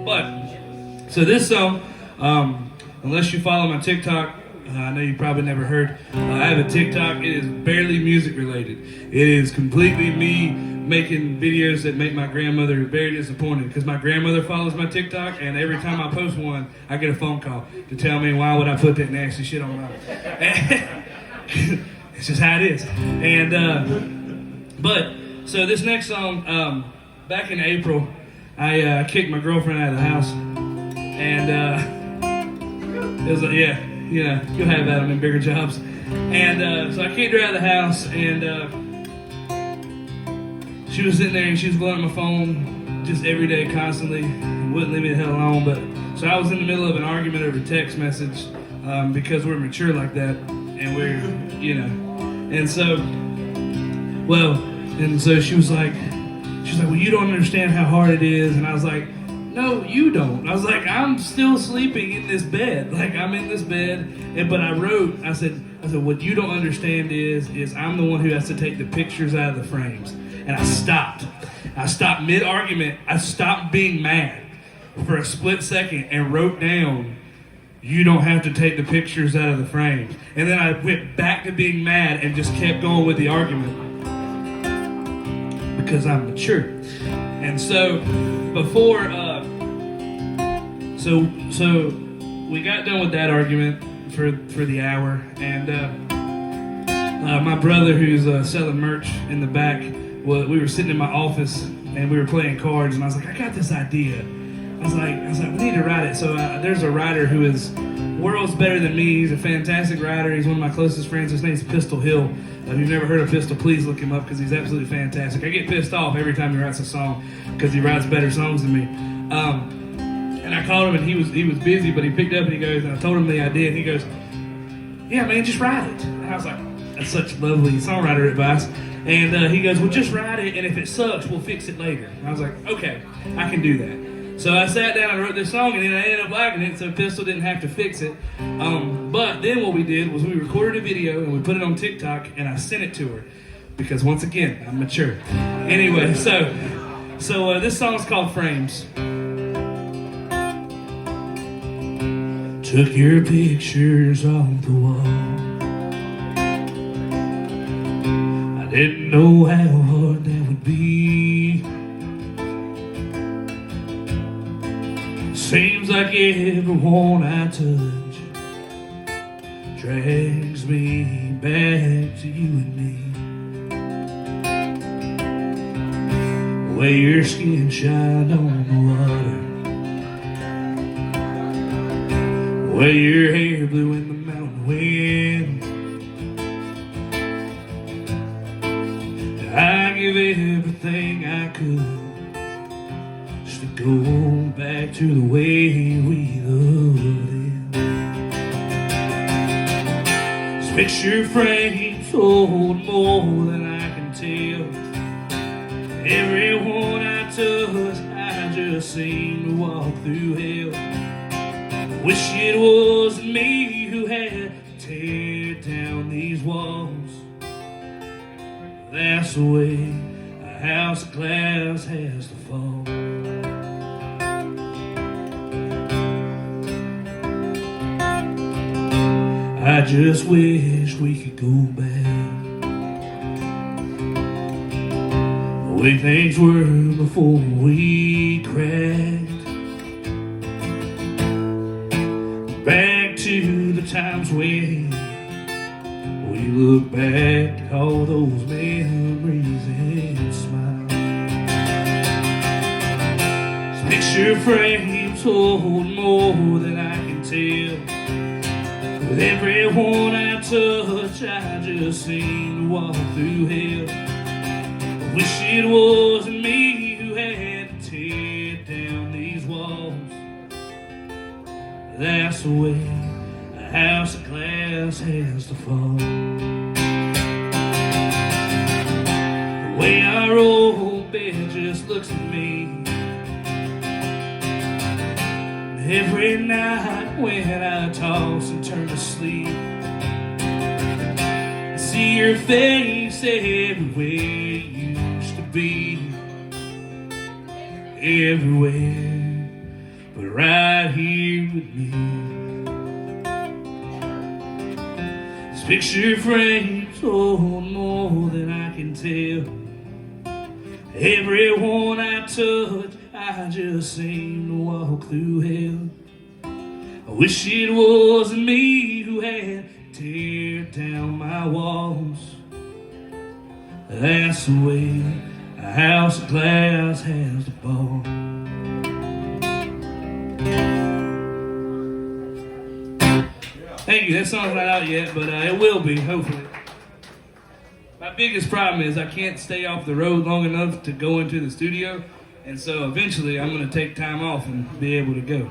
But, so this song, unless you follow my TikTok, I know you probably never heard, I have a TikTok. It is barely music related. It is completely me making videos that make my grandmother very disappointed, because my grandmother follows my TikTok, and every time I post one, I get a phone call to tell me why would I put that nasty shit online. It's just how it is. And but so this next song, back in April, I kicked my girlfriend out of the house, and it was yeah, you know, you'll have that on them bigger jobs. And so I kicked her out of the house, and she was sitting there and she was blowing my phone just every day, constantly, wouldn't leave me the hell alone. But so I was in the middle of an argument over text message, because we're mature like that, and we're, you know, and so, well, and so she was like, well, you don't understand how hard it is. And I was like, no, you don't. I was like, I'm still sleeping in this bed. Like, I'm in this bed. But I said, what you don't understand is I'm the one who has to take the pictures out of the frames. And I stopped mid-argument. I stopped being mad for a split second and wrote down, you don't have to take the pictures out of the frames. And then I went back to being mad and just kept going with the argument, because I'm mature. And so before, so we got done with that argument for the hour, and my brother, who's selling merch in the back, we were sitting in my office and we were playing cards, and I was like, I got this idea. I was like, we need to write it. So there's a writer who is worlds better than me. He's a fantastic writer. He's one of my closest friends. His name's Pistol Hill. If you've never heard of Pistol, please look him up, because he's absolutely fantastic. I get pissed off every time he writes a song, because he writes better songs than me. And I called him, and he was busy, but he picked up and he goes, and I told him the idea, and he goes, yeah, man, just write it. And I was like, that's such lovely songwriter advice. And he goes, well, just write it, and if it sucks, we'll fix it later. And I was like, okay, I can do that. So I sat down and wrote this song, and then I ended up liking it, so Pistol didn't have to fix it. But then what we did was we recorded a video, and we put it on TikTok, and I sent it to her, because once again, I'm mature. Anyway, so this song's called Frames. Took your pictures off the wall. I didn't know how hard that would be. Seems like everyone I touch drags me back to you and me. The way your skin shined on the water, the way your hair blew in the mountain wind. I give everything I could just to go back to the way we loved it. This picture frames hold more than I can tell. Everyone I touch, I just seem to walk through hell. Wish it wasn't me who had to tear down these walls. That's the way a house of glass has to fall. I just wish we could go back the way things were before we cracked. Back to the times when we look back at all those memories and smile. This picture frames hold more than I can tell. With everyone I touch, I just seem to walk through hell. I wish it wasn't me who had to tear down these walls. That's the way a house of glass has to fall. The way our old bed just looks at me every night when I toss and turn to sleep. I see your face everywhere you used to be. Everywhere but right here with me. This picture frames hold more than I can tell. Everyone I touch, I just seem to walk through hell. I wish it wasn't me who had to tear down my walls. That's the way a house of glass has to fall. Thank you. That song's not out yet, but it will be, hopefully. My biggest problem is I can't stay off the road long enough to go into the studio, and so eventually I'm going to take time off and be able to go.